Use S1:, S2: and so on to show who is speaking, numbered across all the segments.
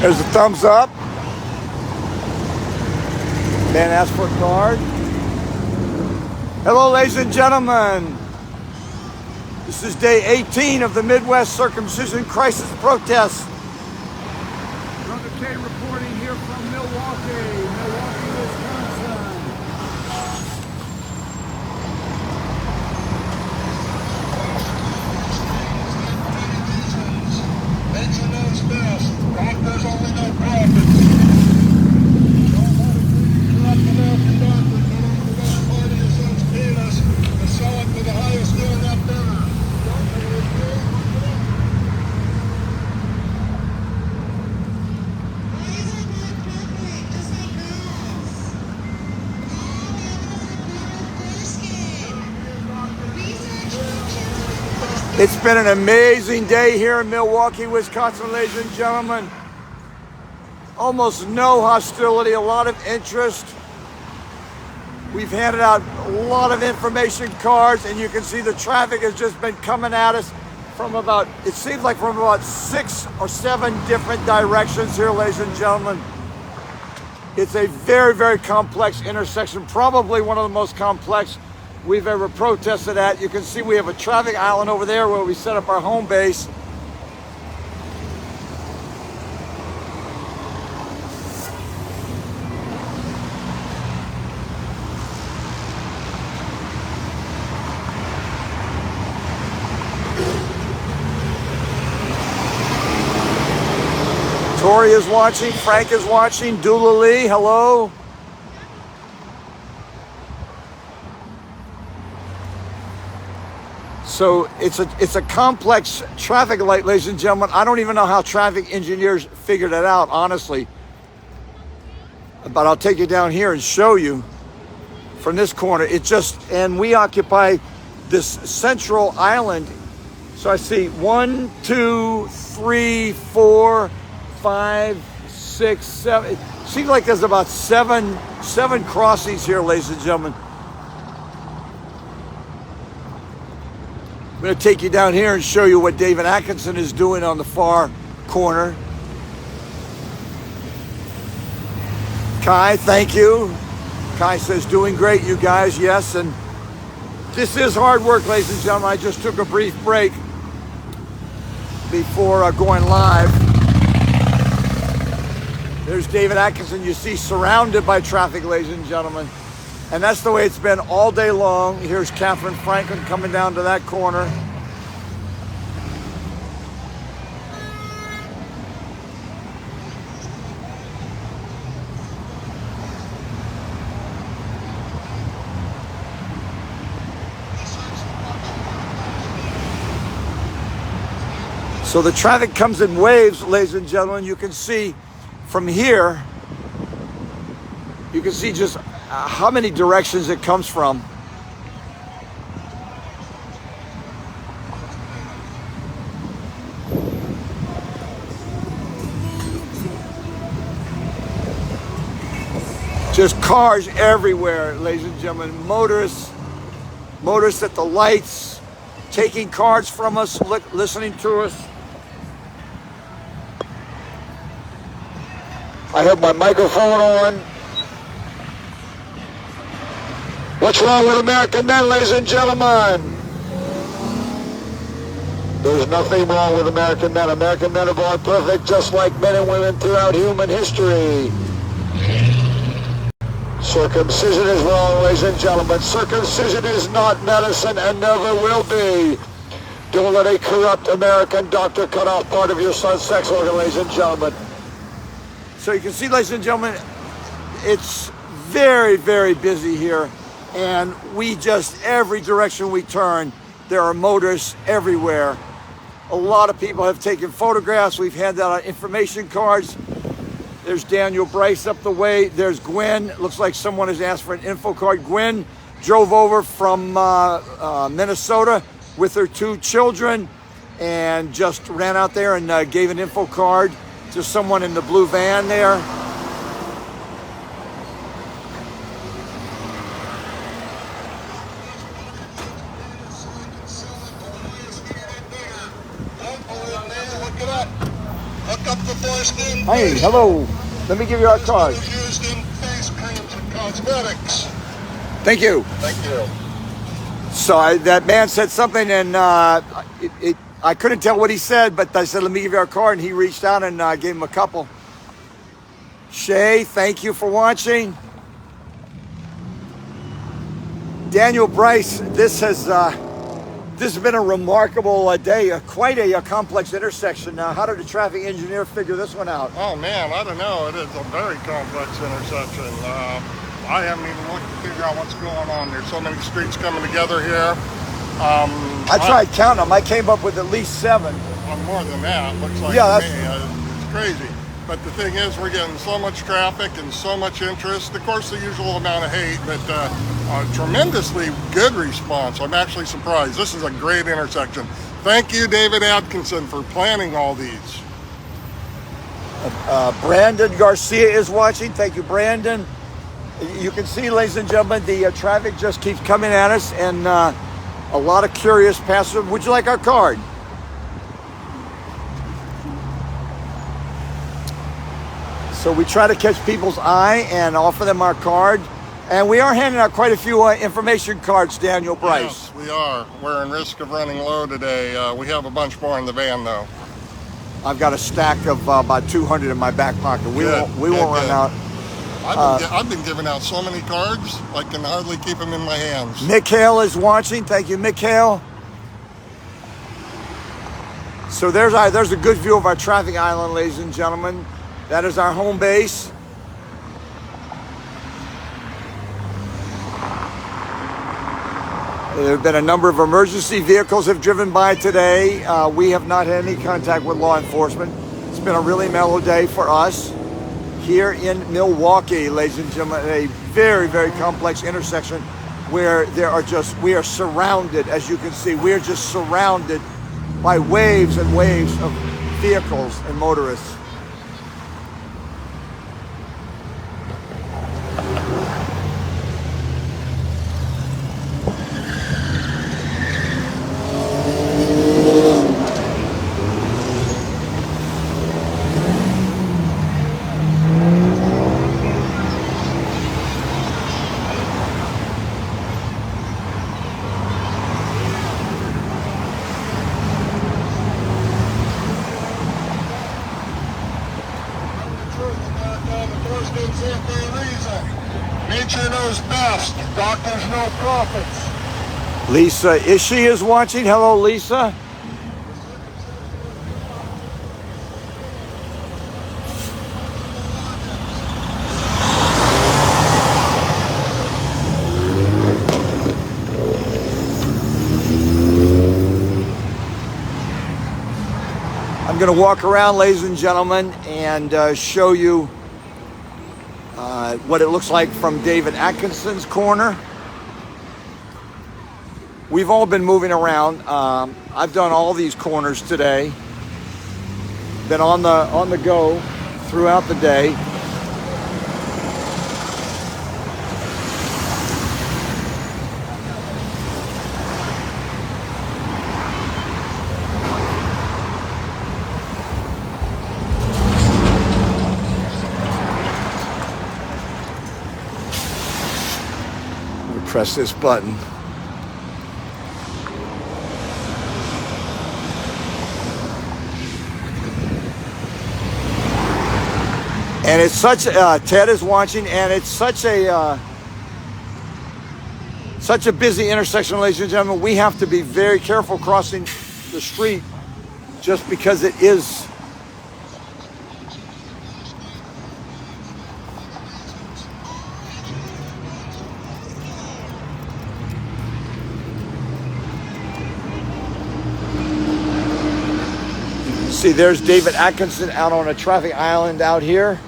S1: There's a thumbs up. Man asked for a card. Hello, ladies and gentlemen. This is day 18 of the Midwest Circumcision Crisis Protest.
S2: Brother K reporting here from Milwaukee, Wisconsin.
S3: Nature knows best. Doctors only know profits. Don't let a greedy, corrupt American doctor get over the best part of your son's penis and sell it for the highest deal in that dinner.
S1: It's been an amazing day here in Milwaukee, Wisconsin, ladies and gentlemen. Almost no hostility, a lot of interest. We've handed out a lot of information cards, and you can see the traffic has just been coming at us from about, it seems like from about 6 or 7 different directions here, ladies and gentlemen. It's a very, very complex intersection, probably one of the most complex we've ever protested at. You can see we have a traffic island over there where we set up our home base. Tori is watching, Frank is watching, Dula Lee, hello. So it's a complex traffic light, ladies and gentlemen. I don't even know how traffic engineers figured it out, honestly. But I'll take you down here and show you from this corner. And we occupy this central island. So I see 1, 2, 3, 4, 5, 6, 7. It seems like there's about seven crossings here, ladies and gentlemen. I'm going to take you down here and show you what David Atkinson is doing on the far corner. Kai, thank you. Kai says, doing great, you guys, yes. And this is hard work, ladies and gentlemen. I just took a brief break before going live. There's David Atkinson, you see, surrounded by traffic, ladies and gentlemen. And that's the way it's been all day long. Here's Catherine Franklin coming down to that corner. So the traffic comes in waves, ladies and gentlemen. You can see from here, you can see just how many directions it comes from. Just cars everywhere, ladies and gentlemen. Motorists at the lights, taking cards from us, listening to us. I have my microphone on. What's wrong with American men, ladies and gentlemen? There's nothing wrong with American men. American men are born perfect, just like men and women throughout human history. Circumcision is wrong, ladies and gentlemen. Circumcision is not medicine and never will be. Don't let a corrupt American doctor cut off part of your son's sex organ, ladies and gentlemen. So you can see, ladies and gentlemen, it's very, very busy here. And every direction we turn, there are motorists everywhere. A lot of people have taken photographs. We've handed out information cards. There's Daniel Bryce up the way. There's Gwen. Looks like someone has asked for an info card. Gwen drove over from Minnesota with her 2 children and just ran out there and gave an info card to someone in the blue van there.
S3: Hook up the foreskin.
S1: Hey, hello. Let me give you our card.
S3: Used in face creams and cosmetics.
S1: Thank you.
S3: Thank you.
S1: So that man said something, and I couldn't tell what he said, but I said, let me give you our card, and he reached out and gave him a couple. Shay, thank you for watching. Daniel Bryce, this has been a remarkable day, quite a complex intersection. Now, how did the traffic engineer figure this one out?
S3: Oh man, I don't know. It is a very complex intersection. I haven't even looked to figure out what's going on. There's so many streets coming together here.
S1: I tried counting them. I came up with at least 7.
S3: More than that, looks like
S1: Yeah,
S3: to me. It's crazy. But the thing is, we're getting so much traffic and so much interest. Of course, the usual amount of hate, but tremendously good response. I'm actually surprised. This is a great intersection. Thank you, David Atkinson, for planning all these.
S1: Brandon Garcia is watching. Thank you, Brandon. You can see, ladies and gentlemen, the traffic just keeps coming at us, and a lot of curious passengers. Would you like our card? So we try to catch people's eye and offer them our card. And we are handing out quite a few information cards, Daniel Bryce.
S3: Yes, we are. We're in risk of running low today. We have a bunch more in the van, though.
S1: I've got a stack of about 200 in my back pocket. We won't run out.
S3: I've been giving out so many cards, I can hardly keep them in my hands.
S1: Mikhail is watching. Thank you, Mikhail. So there's a good view of our traffic island, ladies and gentlemen. That is our home base. There have been a number of emergency vehicles have driven by today. We have not had any contact with law enforcement. It's been a really mellow day for us here in Milwaukee, ladies and gentlemen. A very, very complex intersection where we are surrounded, as you can see, we are just surrounded by waves and waves of vehicles and motorists.
S3: Nature knows best. Doctors know prophets.
S1: Lisa Ishii is watching. Hello, Lisa. I'm going to walk around, ladies and gentlemen, and show you what it looks like from David Atkinson's corner. We've all been moving around. I've done all these corners today. Been on the go throughout the day. Press this button. And it's such Ted is watching, and it's such a busy intersection, ladies and gentlemen. We have to be very careful crossing the street just because it is see, there's David Atkinson out on a traffic island out here.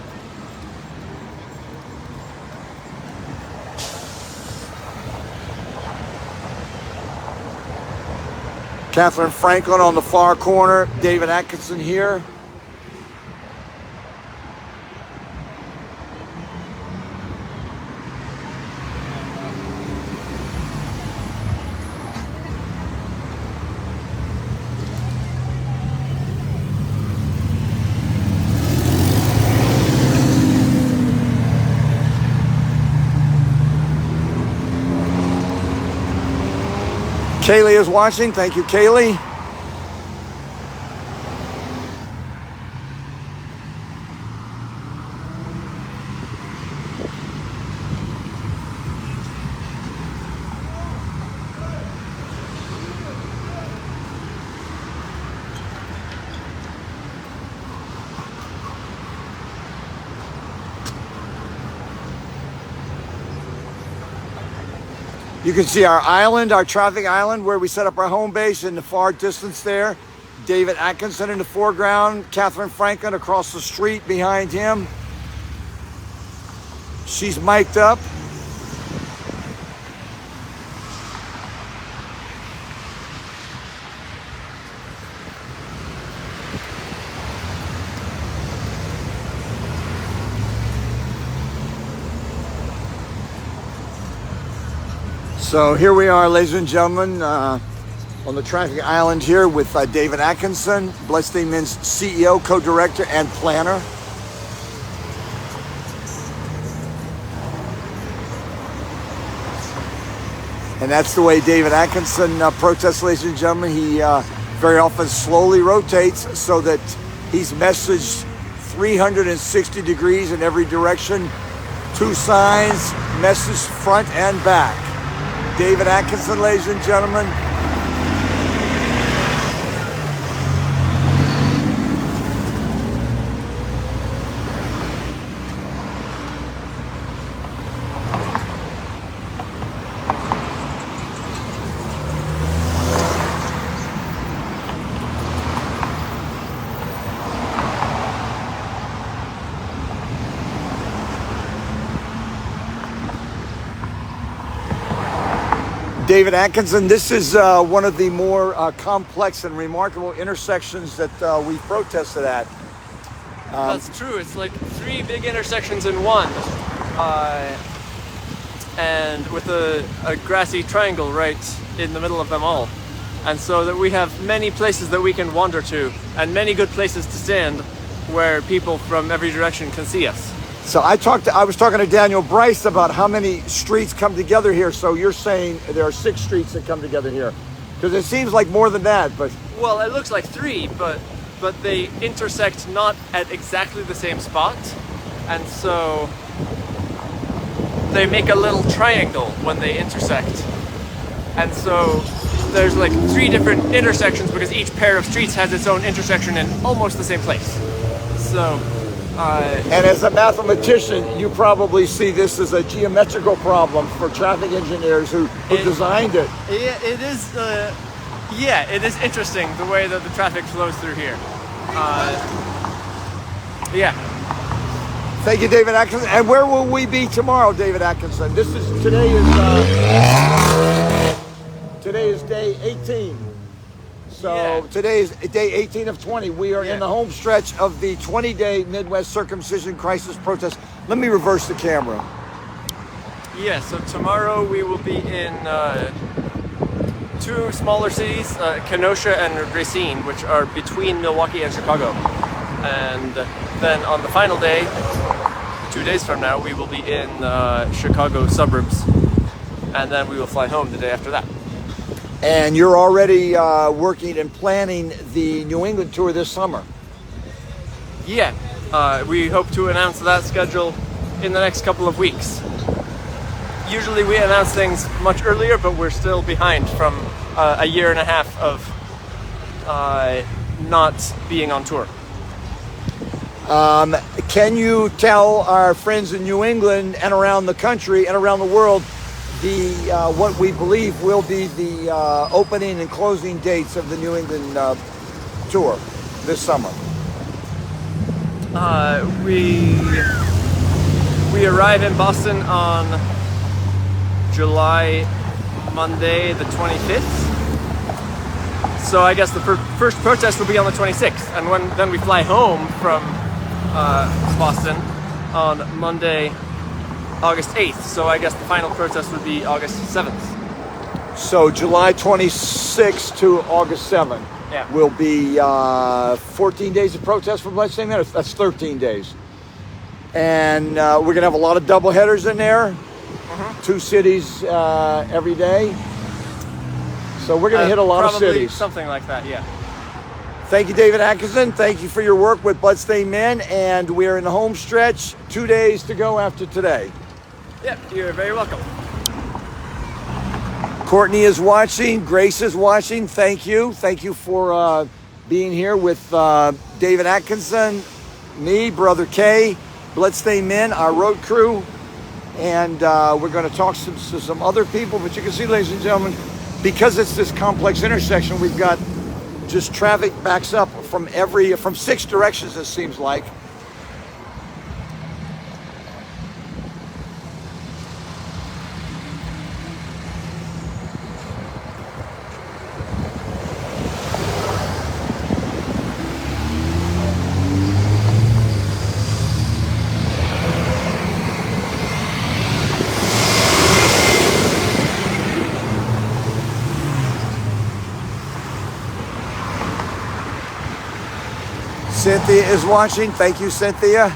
S1: Catherine Franklin on the far corner. David Atkinson here. Kaylee is watching. Thank you, Kaylee. You can see our island, our traffic island, where we set up our home base in the far distance there. David Atkinson in the foreground, Catherine Franklin across the street behind him. She's mic'd up. So here we are, ladies and gentlemen, on the traffic island here with David Atkinson, Bloodstained Men's CEO, co-director, and planner. And that's the way David Atkinson protests, ladies and gentlemen. He very often slowly rotates so that he's messaged 360 degrees in every direction. 2 signs, message front and back. David Atkinson, ladies and gentlemen. David Atkinson, this is one of the more complex and remarkable intersections that we've protested at.
S4: That's true. It's like 3 big intersections in one, and with a grassy triangle right in the middle of them all. And so that we have many places that we can wander to, and many good places to stand where people from every direction can see us.
S1: So I was talking to Daniel Bryce about how many streets come together here. So you're saying there are 6 streets that come together here, because it seems like more than that. But
S4: well, it looks like 3, but they intersect not at exactly the same spot, and so they make a little triangle when they intersect. And so there's like 3 different intersections because each pair of streets has its own intersection in almost the same place. So.
S1: And as a mathematician, you probably see this as a geometrical problem for traffic engineers who designed it.
S4: It is. It is interesting the way that the traffic flows through here. Yeah.
S1: Thank you, David Atkinson. And where will we be tomorrow, David Atkinson? Today is day 18. So today is day 18 of 20. We are in the home stretch of the 20-day Midwest Circumcision Crisis protest. Let me reverse the camera.
S4: Yeah, so tomorrow we will be in 2 smaller cities, Kenosha and Racine, which are between Milwaukee and Chicago. And then on the final day, 2 days from now, we will be in Chicago suburbs. And then we will fly home the day after that.
S1: And you're already working and planning the New England tour this summer.
S4: Yeah, we hope to announce that schedule in the next couple of weeks. Usually we announce things much earlier, but we're still behind from a year and a half of not being on tour.
S1: Can you tell our friends in New England and around the country and around the world what we believe will be the opening and closing dates of the New England tour this summer?
S4: We arrive in Boston on Monday the 25th. So I guess the first protest will be on the 26th, and then we fly home from Boston on Monday, August 8th. So I guess the final protest would be August 7th.
S1: So July 26th to August 7th will be 14 days of protest for Bloodstained Men. That's 13 days. And we're going to have a lot of double headers in there. 2 cities every day.
S2: So we're going to hit a lot of
S4: Probably
S2: cities.
S4: something like that, yeah.
S2: Thank you, David Atkinson. Thank you for your work with Bloodstained Men, and we're in the home stretch. 2 days to go after today.
S4: Yep, you're very welcome.
S2: Courtney is watching. Grace is watching. Thank you. Thank you for being here with David Atkinson, me, Brother Kay, Bloodstained Men, our road crew, and we're going to talk to some other people. But you can see, ladies and gentlemen, because it's this complex intersection, we've got just traffic backs up from 6 directions, it seems like. Cynthia is watching. Thank you, Cynthia.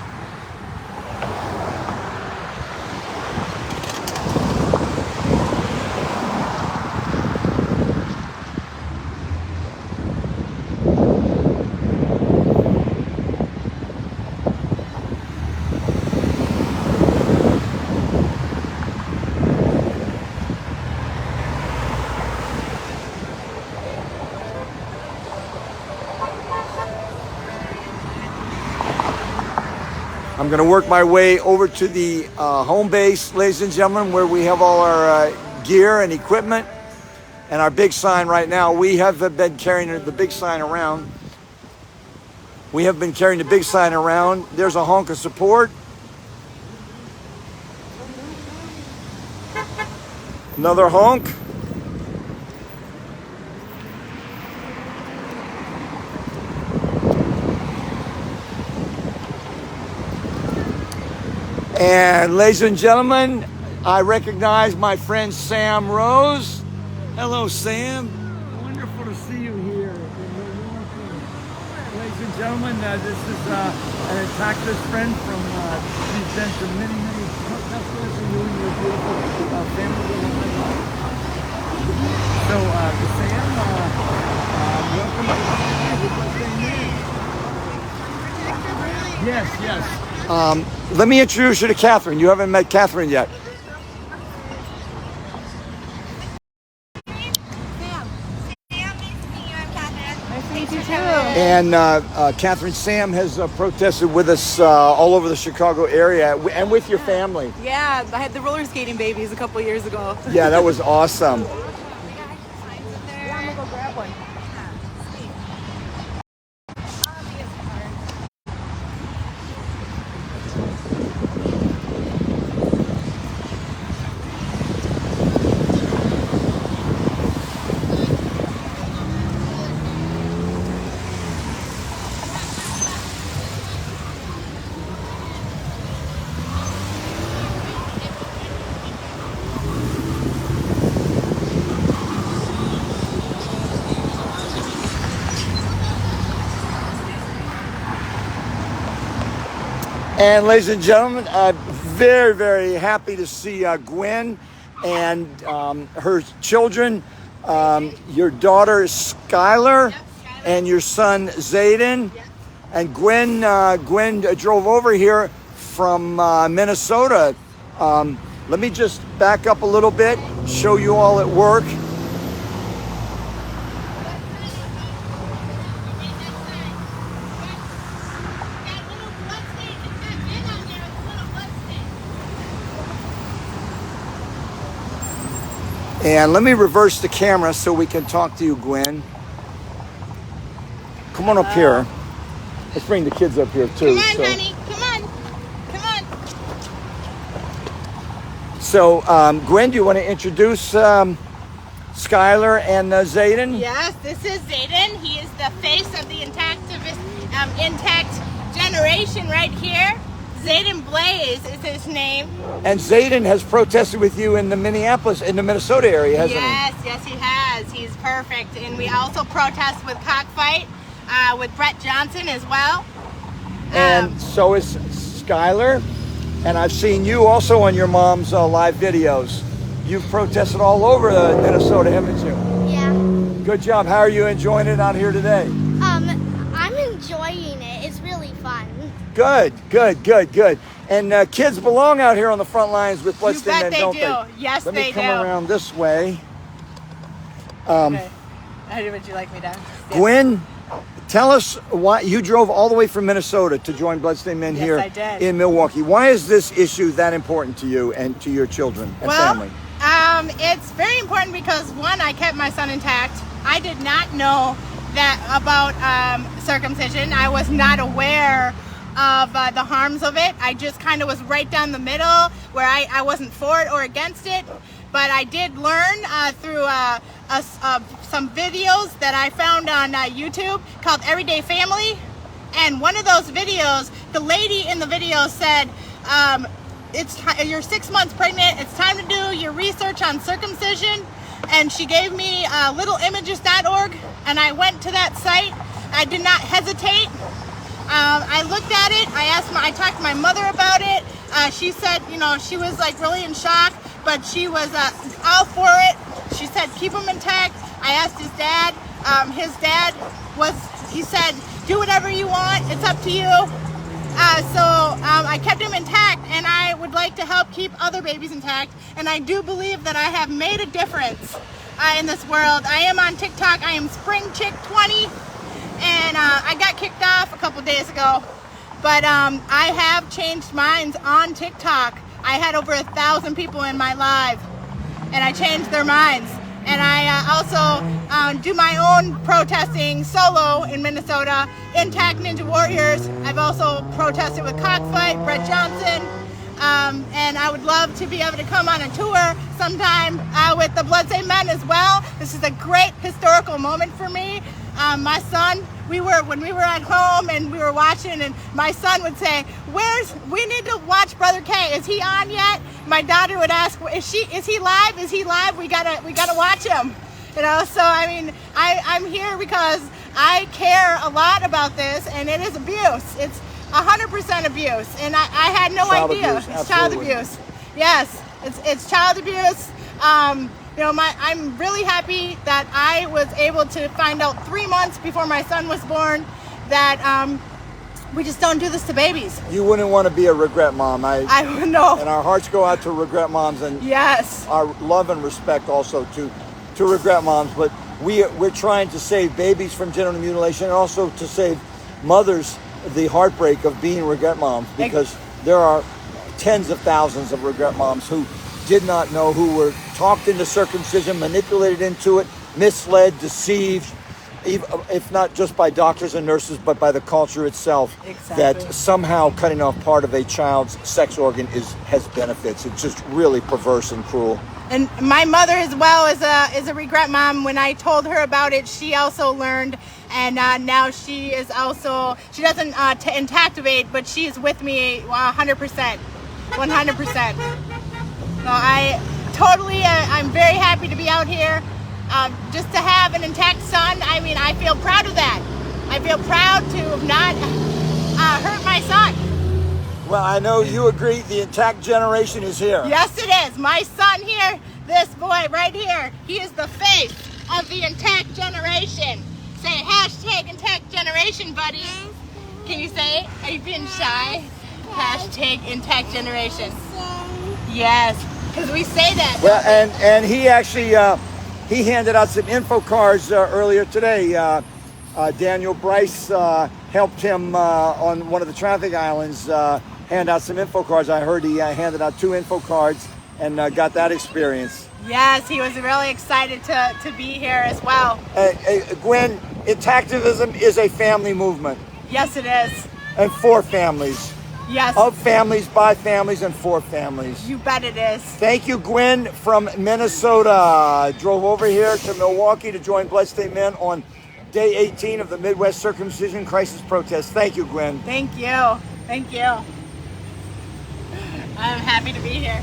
S2: I'm going to work my way over to the home base, ladies and gentlemen, where we have all our gear and equipment and our big sign right now. We have been carrying the big sign around. There's a honk of support. Another honk. And ladies and gentlemen, I recognize my friend Sam Rose. Hello, Sam.
S5: Wonderful to see you here in Milwaukee. Ladies and gentlemen, this is an Texas friend from, she's been to many festivals and you and your beautiful family will love. So, Sam, welcome to Bloodstained Men. Yes.
S2: Let me introduce you to Catherine. You haven't met Catherine yet. And Catherine, Sam has protested with us all over the Chicago area and with your family.
S6: Yeah, I had the roller skating babies a couple years ago.
S2: Yeah, that was awesome.
S6: Yeah, I'm gonna go grab one.
S2: And ladies and gentlemen, I'm very, very happy to see Gwen and her children. Your daughter Skylar and your son Zayden. And Gwen drove over here from Minnesota. Let me just back up a little bit, show you all at work. And let me reverse the camera so we can talk to you, Gwen. Come on up here. Let's bring the kids up here too.
S7: Come on, honey. Come on.
S2: So, Gwen, do you want to introduce Skylar and Zayden?
S7: Yes, this is Zayden. He is the face of the intact generation right here. Zayden Blaze is his name.
S2: And Zayden has protested with you in the Minnesota area, hasn't he?
S7: Yes, he has. He's perfect. And we also protest with Cockfight with Brett Johnson as well.
S2: And so is Skylar. And I've seen you also on your mom's live videos. You've protested all over Minnesota, haven't you?
S7: Yeah.
S2: Good job. How are you enjoying it out here today?
S8: I'm enjoying it. It's really fun.
S2: Good. And kids belong out here on the front lines with Bloodstained Men, don't they?
S7: Yes,
S2: Let
S7: they
S2: me come around this way.
S7: Okay. How would you like me to?
S2: Gwen, tell us why you drove all the way from Minnesota to join Bloodstained Men
S7: Yes,
S2: here
S7: I did.
S2: in Milwaukee. Why is this issue that important to you and to your children and family?
S7: It's very important because one, I kept my son intact. I did not know that about circumcision. I was not aware of the harms of it. I just kind of was right down the middle where I wasn't for it or against it. But I did learn through some videos that I found on YouTube called Everyday Family. And one of those videos, the lady in the video said, you're 6 months pregnant, it's time to do your research on circumcision. And she gave me littleimages.org, and I went to that site. I did not hesitate. I looked at it. I talked to my mother about it. She said, she was like really in shock, but she was all for it. She said, keep him intact. I asked his dad. His dad he said, do whatever you want. It's up to you. So I kept him intact, and I would like to help keep other babies intact. And I do believe that I have made a difference in this world. I am on TikTok. I am Spring Chick 20, and I got kicked off a couple days ago. But I have changed minds on TikTok. I had over 1,000 people in my live, and I changed their minds. And I also do my own protesting solo in Minnesota, Intact Ninja Warriors. I've also protested with Cockfight, Brett Johnson, and I would love to be able to come on a tour sometime with the Bloodstained Men as well. This is a great historical moment for me. My son, when we were at home and we were watching, and my son would say, we need to watch Brother K. Is he on yet? My daughter would ask, is he live? Is he live? We gotta watch him. So I mean, I'm here because I care a lot about this, and it is abuse. It's 100% abuse, and I had no idea. It's child abuse. Yes, it's child abuse. I'm really happy that I was able to find out 3 months before my son was born that we just don't do this to babies.
S2: You wouldn't want to be a regret mom. I
S7: know.
S2: And our hearts go out to regret moms, and
S7: yes,
S2: our love and respect also to regret moms. But we're trying to save babies from genital mutilation, and also to save mothers the heartbreak of being regret moms, because there are tens of thousands of regret moms who did not know, who were talked into circumcision, manipulated into it, misled, deceived, if not just by doctors and nurses, but by the culture itself.
S7: Exactly.
S2: That somehow cutting off part of a child's sex organ has benefits. It's just really perverse and cruel.
S7: And my mother as well is a regret mom. When I told her about it, she also learned, and now she doesn't intactivate, but she's with me 100%. 100%. So I'm very happy to be out here. Just to have an intact son, I mean, I feel proud of that. I feel proud to have not hurt my son.
S2: Well, I know you agree the intact generation is here.
S7: Yes, it is. My son here, this boy right here, he is the face of the intact generation. Say hashtag intact generation, buddy. Can you say it? Are you being shy? Hashtag intact generation. Yes, because we say that.
S2: Well, and he actually he handed out some info cards earlier today. Daniel Bryce helped him on one of the traffic islands hand out some info cards. I heard he handed out 2 info cards and got that experience.
S7: Yes, he was really excited to be here as well.
S2: Gwen, intactivism is a family movement.
S7: Yes, it is.
S2: And for families.
S7: Yes.
S2: Of families, by families, and for families.
S7: You bet it is.
S2: Thank you, Gwen from Minnesota. Drove over here to Milwaukee to join Bloodstained Men on day 18 of the Midwest Circumcision Crisis Protest. Thank you, Gwen.
S7: Thank you. Thank you. I'm happy to be here.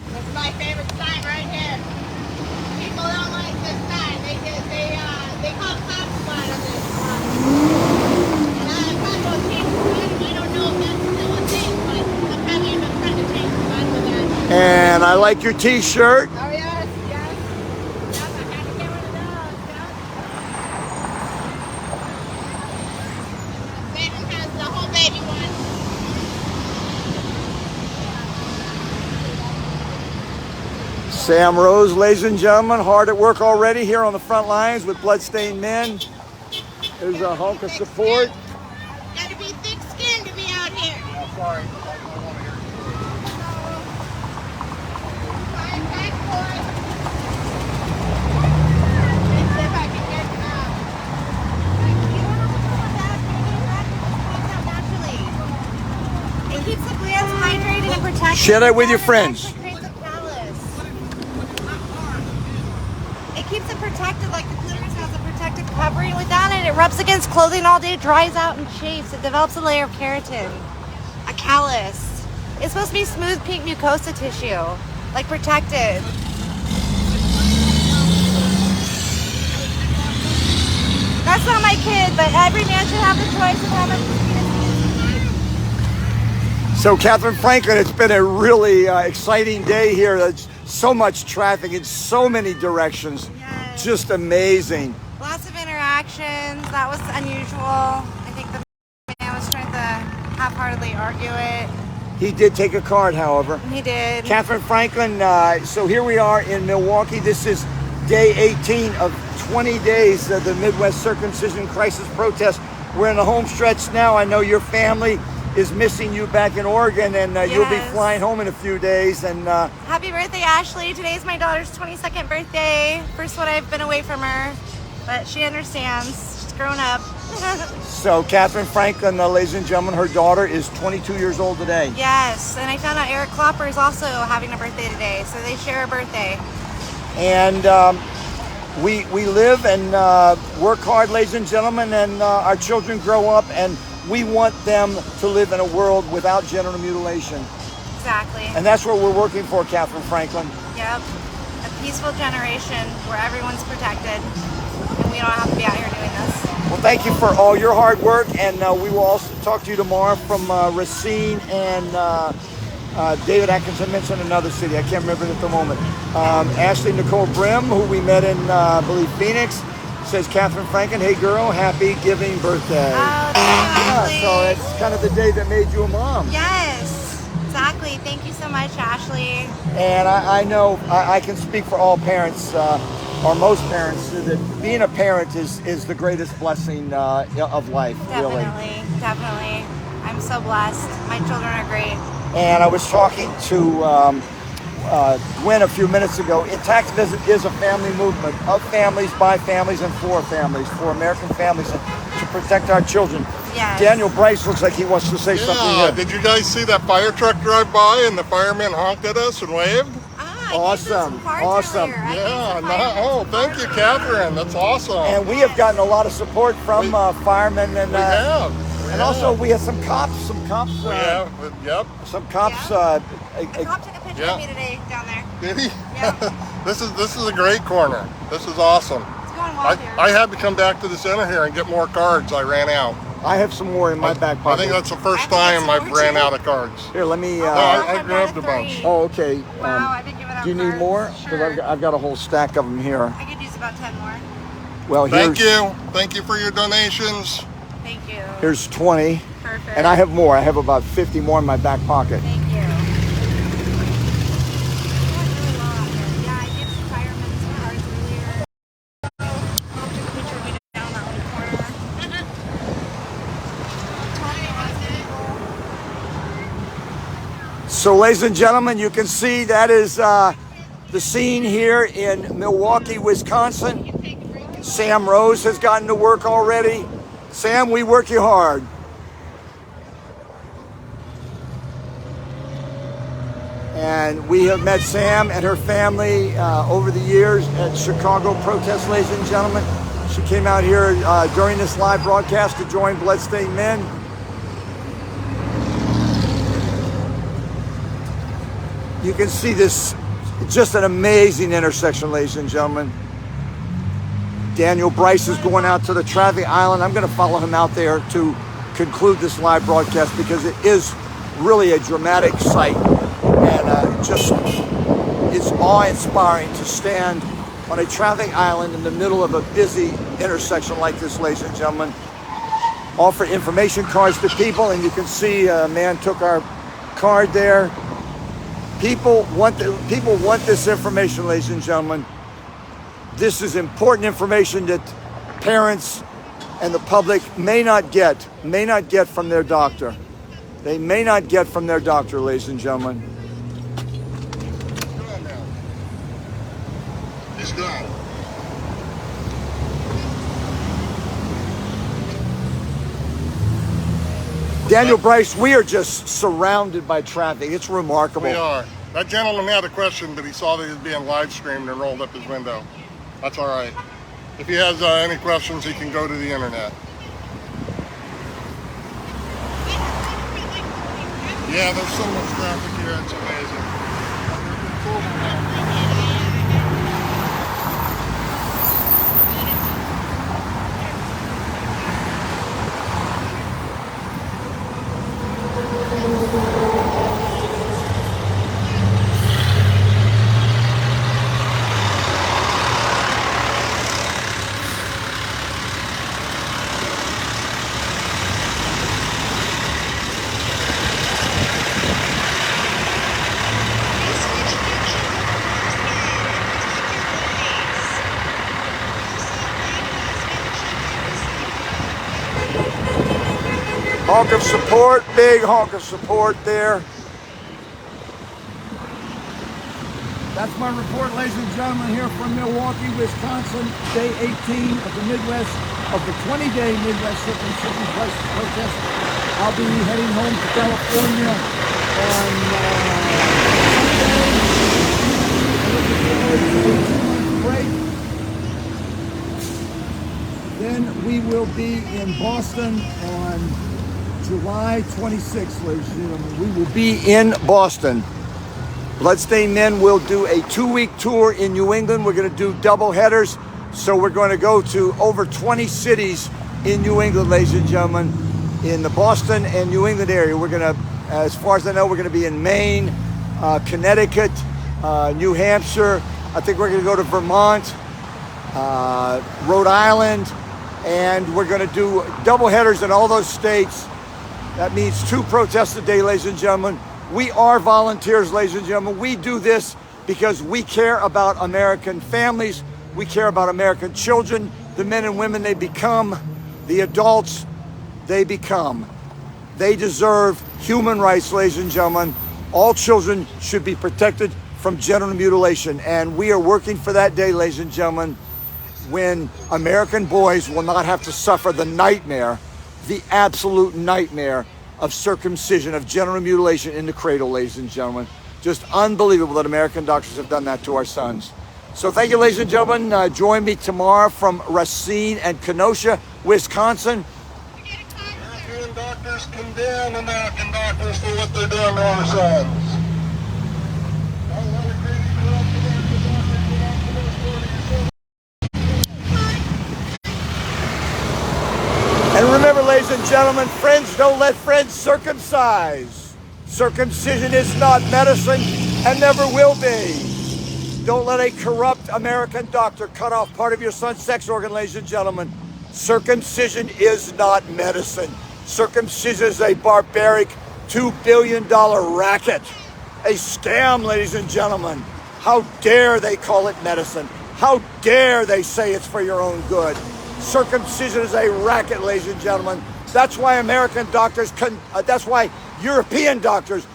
S7: This is my favorite sign right here. People don't like this sign. They call cops spot on this. And I'm trying to change the sign. I don't know if that's still a thing, but I'm probably trying to change the sign with that.
S2: And I like your t-shirt.
S7: Oh yes, yes. Yes, I
S2: Sam Rose, ladies and gentlemen, hard at work already here on the front lines with Bloodstained Men. There's a hunk of support.
S7: Gotta be thick-skinned to be out here.
S3: Sorry.
S6: It keeps the glands hydrated and protected.
S2: Share that with your friends.
S6: It creates a callus. It keeps it protected, like the clitoris has a protective covering. Without it, it rubs against clothing all day, dries out and chafes. It develops a layer of keratin, a callus. It's supposed to be smooth pink mucosa tissue, like protected. That's not my kid, but every man should have the choice of having a penis.
S2: So, Catherine Franklin, it's been a really exciting day here. There's so much traffic in so many directions.
S6: Yes.
S2: Just amazing.
S6: Lots of interactions. That was unusual. I think the man was trying to half-heartedly argue it.
S2: He did take a card, however.
S6: He did.
S2: Catherine Franklin, so here we are in Milwaukee. This is day 18 of 20 days of the Midwest Circumcision Crisis protest. We're in the home stretch now. I know your family is missing you back in Oregon, and you'll be
S6: Yes.
S2: flying home in a few days. And
S6: Happy birthday, Ashley. Today's my daughter's 22nd birthday. First one I've been away from her, but she understands. She's grown up.
S2: so, Catherine Franklin, ladies and gentlemen, her daughter is 22 years old today.
S6: Yes, and I found out Eric Klopper is also having a birthday today, so they share a birthday.
S2: And we live and work hard, ladies and gentlemen, and our children grow up, and we want them to live in a world without genital mutilation.
S6: Exactly.
S2: And that's what we're working for, Catherine Franklin.
S6: Yep. A peaceful generation where everyone's protected and we don't have to be out here doing this.
S2: Well, thank you for all your hard work, and we will also talk to you tomorrow from Racine and David Atkinson mentioned another city. I can't remember it at the moment. Ashley Nicole Brim, who we met in, I believe, Phoenix, says, Catherine Franklin, hey girl, happy giving birthday.
S6: Oh, thank you,
S2: So it's kind of the day that made you a mom.
S6: Yes, exactly. Thank you so much, Ashley.
S2: And I know I can speak for all parents, or most parents, that being a parent is the greatest blessing of life, really.
S6: Definitely. I'm so blessed. My children are great.
S2: And I was talking to Gwen a few minutes ago. Intactivism is a family movement of families, by families, and for families, for American families, and to protect our children.
S6: Yes.
S2: Daniel Bryce looks like he wants to say something
S3: Yeah,
S2: here.
S3: did you guys see that fire truck drive by and the fireman honked at us and waved?
S2: Awesome. Awesome.
S3: Thank you, Catherine. That's awesome.
S2: And we have gotten a lot of support from firemen, and
S3: we have.
S2: And also we have some cops.
S3: Yep.
S2: Some cops.
S6: A cop took a picture
S3: Yeah.
S6: of me today down there.
S3: Did he?
S6: Yeah.
S3: This is a great corner. This is awesome.
S6: It's going well here.
S3: I had to come back to the center here and get more cards. I ran out.
S2: I have some more in my back pocket.
S3: I think that's the first
S6: I have
S3: time
S6: some
S3: I've
S6: more
S3: ran
S6: too.
S3: out of cards.
S2: Here, let me.
S3: I grabbed a bunch.
S2: Oh, okay.
S6: Wow, I've been giving out
S2: Do you need
S6: cards.
S2: more?
S6: Sure.
S2: Because I've got a whole stack of them here.
S6: I could use about 10 more.
S2: Well,
S3: Thank you. Thank you for your donations.
S6: Thank you.
S2: Here's 20.
S6: Perfect.
S2: And I have more. I have about 50 more in my back pocket.
S6: Thank you. Yeah, I gave some firemen some cards earlier. Mom took a picture of me down that little corner.
S2: So, ladies and gentlemen, you can see that is the scene here in Milwaukee, Wisconsin. Sam Rose has gotten to work already. Sam, we work you hard. And we have met Sam and her family over the years at Chicago protests, ladies and gentlemen. She came out here during this live broadcast to join Bloodstained Men. You can see this, just an amazing intersection, ladies and gentlemen. Daniel Bryce is going out to the traffic island. I'm going to follow him out there to conclude this live broadcast because it is really a dramatic sight. And just, it's awe-inspiring to stand on a traffic island in the middle of a busy intersection like this, ladies and gentlemen. Offer information cards to people, and you can see a man took our card there. People want this information, ladies and gentlemen. This is important information that parents and the public may not get from their doctor. They may not get from their doctor, ladies and gentlemen.
S3: Go on now. It's gone.
S2: Daniel Bryce, we are just surrounded by traffic. It's remarkable.
S3: We are. That gentleman had a question, but he saw that he was being live streamed and rolled up his window. That's all right. If he has any questions, he can go to the internet. Yeah, there's so much traffic here, it's amazing.
S2: Honk of support, big honk of support there.
S5: That's my report, ladies and gentlemen, here from Milwaukee, Wisconsin, day 18 of the Midwest, of the 20-day Midwest Circumcision protest. I'll be heading home to California on Sunday. Break. Then we will be in Boston on July 26th, ladies and gentlemen.
S2: We will be in Boston. Bloodstained Men will do a 2-week tour in New England. We're going to do double headers. So we're going to go to over 20 cities in New England, ladies and gentlemen, in the Boston and New England area. We're going to, as far as I know, we're going to be in Maine, Connecticut, New Hampshire. I think we're going to go to Vermont, Rhode Island, and we're going to do double headers in all those states. That means 2 protests a day, ladies and gentlemen. We are volunteers, ladies and gentlemen. We do this because we care about American families. We care about American children, the men and women they become, the adults they become. They deserve human rights, ladies and gentlemen. All children should be protected from genital mutilation. And we are working for that day, ladies and gentlemen, when American boys will not have to suffer the nightmare, the absolute nightmare of circumcision, of genital mutilation in the cradle, ladies and gentlemen. Just unbelievable that American doctors have done that to our sons. So thank you, ladies and gentlemen. Join me tomorrow from Racine and Kenosha, Wisconsin.
S3: European doctors condemn American doctors for what they're doing to our sons. Don't let a crazy corrupt American doctor get out to those 40
S2: And remember, ladies and gentlemen, friends don't let friends circumcise. Circumcision is not medicine and never will be. Don't let a corrupt American doctor cut off part of your son's sex organ, ladies and gentlemen. Circumcision is not medicine. Circumcision is a barbaric $2 billion racket. A scam, ladies and gentlemen. How dare they call it medicine? How dare they say it's for your own good? Circumcision is a racket, ladies and gentlemen. That's why American doctors, that's why European doctors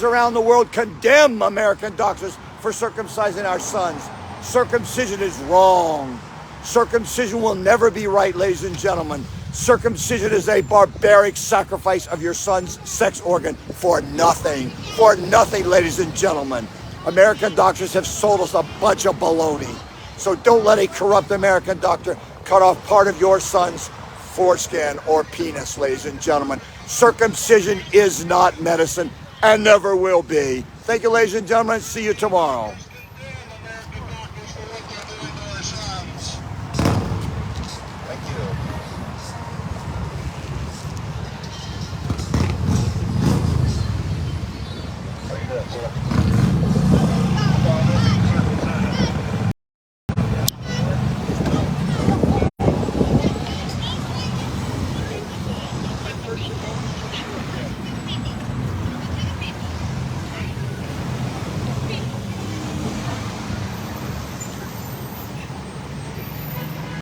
S2: around the world condemn American doctors for circumcising our sons. Circumcision is wrong. Circumcision will never be right, ladies and gentlemen. Circumcision is a barbaric sacrifice of your son's sex organ for nothing. For nothing, ladies and gentlemen. American doctors have sold us a bunch of baloney. So don't let a corrupt American doctor cut off part of your son's foreskin or penis, ladies and gentlemen. Circumcision is not medicine and never will be. Thank you, ladies and gentlemen. See you tomorrow.